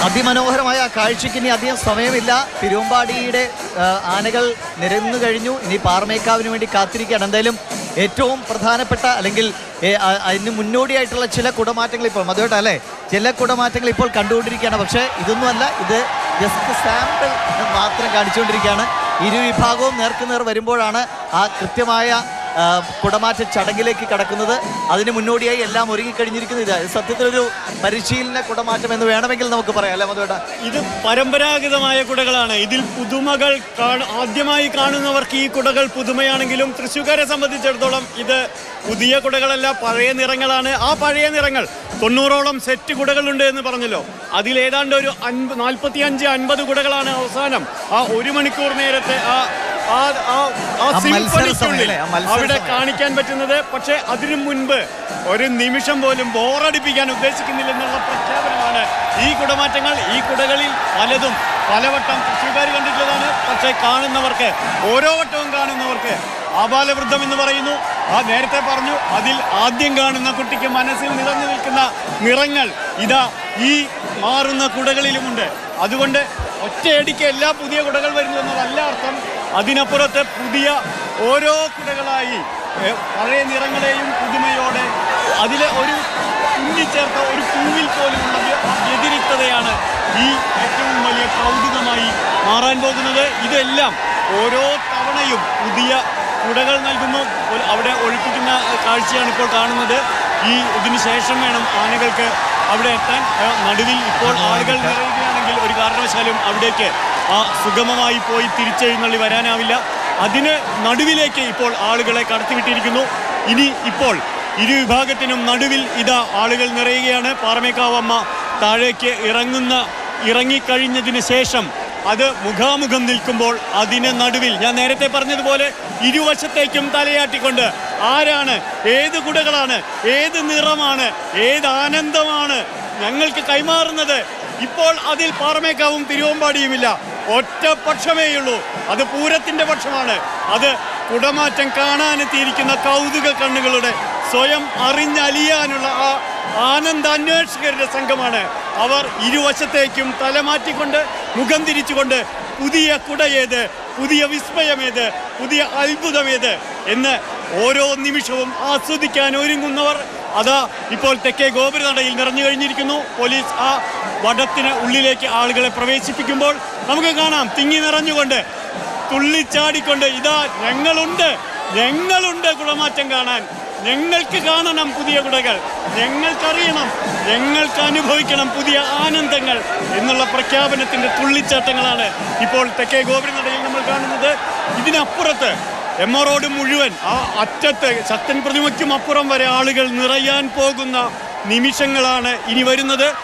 അതിമനോഹരമായ കാഴ്ചയ്ക്ക് ഇനി അധികം സമയമില്ല. തിരുവമ്പാടിയുടെ ആനകൾ നിരന്നു കഴിഞ്ഞു. ഇനി പാറമേക്കാവിന് വേണ്ടി കാത്തിരിക്കുകയാണ്. എന്തായാലും ഏറ്റവും പ്രധാനപ്പെട്ട അല്ലെങ്കിൽ അതിന് മുന്നോടിയായിട്ടുള്ള ചില കുടമാറ്റങ്ങൾ ഇപ്പോൾ മധുവേട്ട അല്ലേ, ചില കുടമാറ്റങ്ങൾ ഇപ്പോൾ കണ്ടുകൊണ്ടിരിക്കുകയാണ്. പക്ഷേ ഇതൊന്നുമല്ല, ഇത് ജസ്റ്റ് സാമ്പിൾ മാത്രം കാണിച്ചുകൊണ്ടിരിക്കുകയാണ്. ഇരുവിഭാഗവും നേർക്കുനേർ വരുമ്പോഴാണ് ആ കൃത്യമായ കുടമാറ്റ ചടങ്ങിലേക്ക് കടക്കുന്നത്. അതിന് മുന്നോടിയായി എല്ലാം ഒരുങ്ങിക്കഴിഞ്ഞിരിക്കുന്നത്. ഇത് സത്യത്തിലൊരു പരിശീലന കുടമാറ്റം എന്ന് വേണമെങ്കിൽ നമുക്ക് പറയാം അല്ലേ മധുവേട്ട? ഇത് പരമ്പരാഗതമായ കുടകളാണ്. ഇതിൽ പുതുമകൾ ആദ്യമായി കാണുന്നവർക്ക് ഈ കുടകൾ പുതുമയാണെങ്കിലും തൃശ്ശൂർക്കാരെ സംബന്ധിച്ചിടത്തോളം ഇത് പുതിയ കുടകളല്ല, പഴയ നിറങ്ങളാണ്. ആ പഴയ നിറങ്ങൾ 90ഓളം സെറ്റ് കുടകളുണ്ട് എന്ന് പറഞ്ഞല്ലോ. അതിലേതാണ്ട് ഒരു 45-50 കുടകളാണ് അവസാനം ആ 1 മണിക്കൂർ നേരത്തെ അവിടെ കാണിക്കാൻ പറ്റുന്നത്. പക്ഷെ അതിനു മുൻപ് ഒരു നിമിഷം പോലും ബോറടിപ്പിക്കാൻ ഉദ്ദേശിക്കുന്നില്ലെന്നുള്ള പ്രഖ്യാപനമാണ് ഈ കുടമാറ്റങ്ങൾ. ഈ കുടകളിൽ പലതും പലവട്ടം തൃശ്ശൂർക്കാർ കണ്ടിട്ടുള്ളതാണ്. പക്ഷെ കാണുന്നവർക്ക്, ഓരോ വട്ടവും കാണുന്നവർക്ക് ആബാലവൃദ്ധം എന്ന് പറയുന്നു. നേരത്തെ പറഞ്ഞു, അതിൽ ആദ്യം കാണുന്ന കുട്ടിക്ക് മനസ്സിൽ നിറഞ്ഞു നിൽക്കുന്ന നിറങ്ങൾ ഇതാ ഈ മാറുന്ന കുടകളിലുമുണ്ട്. അതുകൊണ്ട് ഒറ്റയടിക്ക് എല്ലാ പുതിയ കുടകൾ വരുന്നു എന്നതല്ല അർത്ഥം. അതിനപ്പുറത്ത് പുതിയ ഓരോ കുടകളായി പഴയ നിറങ്ങളെയും പുതുമയോടെ അതിലെ ഒരു കുഞ്ഞിച്ചേർത്ത ഒരു പൂവിൽ പോലുമുള്ള വ്യതിരിക്തതയാണ് ഈ ഏറ്റവും വലിയ കൗതുകമായി മാറാൻ പോകുന്നത്. ഇതെല്ലാം ഓരോ തവണയും പുതിയ കുടകൾ നൽകുന്നു. അവിടെ ഒഴിപ്പിക്കുന്ന കാഴ്ചയാണ് ഇപ്പോൾ കാണുന്നത്. ഇതിനു ശേഷം വേണം ആനകൾക്ക് അവിടെ എത്താൻ. നടുവിൽ ഇപ്പോൾ ആളുകൾ നിറയുകയാണെങ്കിൽ ഒരു കാരണവശാലും അവിടേക്ക് സുഗമമായി പോയി തിരിച്ചെഴുന്നള്ളി വരാനാവില്ല. അതിന് നടുവിലേക്ക് ഇപ്പോൾ ആളുകളെ കടത്തിവിട്ടിരിക്കുന്നു. ഇനി ഇപ്പോൾ ഇരുവിഭാഗത്തിനും നടുവിൽ ഇതാ ആളുകൾ നിറയുകയാണ്. പാറമേക്കാവമ്മ താഴേക്ക് ഇറങ്ങിക്കഴിഞ്ഞതിന് ശേഷം അത് മുഖാമുഖം നിൽക്കുമ്പോൾ അതിന് നടുവിൽ ഞാൻ നേരത്തെ പറഞ്ഞതുപോലെ ഇരുവശത്തേക്കും തലയാട്ടിക്കൊണ്ട് ആരാണ്, ഏത് കുടകളാണ്, ഏത് നിറമാണ്, ഏത് ആനന്ദമാണ് ഞങ്ങൾക്ക് കൈമാറുന്നത്. ഇപ്പോൾ അതിൽ പാറമേക്കാവും തിരുവമ്പാടിയുമില്ല, ഒറ്റ പക്ഷമേയുള്ളൂ. അത് പൂരത്തിന്റെ പക്ഷമാണ്. അത് കുടമാറ്റം കാണാനെത്തിയിരിക്കുന്ന കൗതുക കണ്ണുകളുടെ സ്വയം അറിഞ്ഞലിയാനുള്ള ആ ആനന്ദാന്വേഷകരുടെ സംഘമാണ്. അവർ ഇരുവശത്തേക്കും തലമാറ്റിക്കൊണ്ട് മുഖം തിരിച്ചുകൊണ്ട് പുതിയ കുടയേത്, പുതിയ വിസ്മയമേത്, പുതിയ അത്ഭുതമേത് എന്ന് ഓരോ നിമിഷവും ആസ്വദിക്കാൻ ഒരുങ്ങുന്നവർ അതാ ഇപ്പോൾ തെക്കേ ഗോപുരനടയിൽ നിറഞ്ഞു കഴിഞ്ഞിരിക്കുന്നു. പോലീസ് ആ വടത്തിന് ഉള്ളിലേക്ക് ആളുകളെ പ്രവേശിപ്പിക്കുമ്പോൾ നമുക്ക് കാണാം തിങ്ങി നിറഞ്ഞുകൊണ്ട് തുള്ളിച്ചാടിക്കൊണ്ട് ഇതാ ഞങ്ങളുണ്ട് കുടമാറ്റം കാണാൻ. ഞങ്ങൾക്ക് കാണണം പുതിയ കുടകൾ, ഞങ്ങൾക്കറിയണം, ഞങ്ങൾക്ക് അനുഭവിക്കണം പുതിയ ആനന്ദങ്ങൾ എന്നുള്ള പ്രഖ്യാപനത്തിന്റെ തുള്ളിച്ചാട്ടങ്ങളാണ് ഇപ്പോൾ തെക്കേ ഗോപുരനടയിൽ നമ്മൾ കാണുന്നത്. ഇതിനപ്പുറത്ത് എം റോഡ് മുഴുവൻ ആ അറ്റത്ത് ശക്തൻ പ്രതിമയ്ക്കും അപ്പുറം വരെ ആളുകൾ നിറയാൻ പോകുന്ന നിമിഷങ്ങളാണ് ഇനി വരുന്നത്.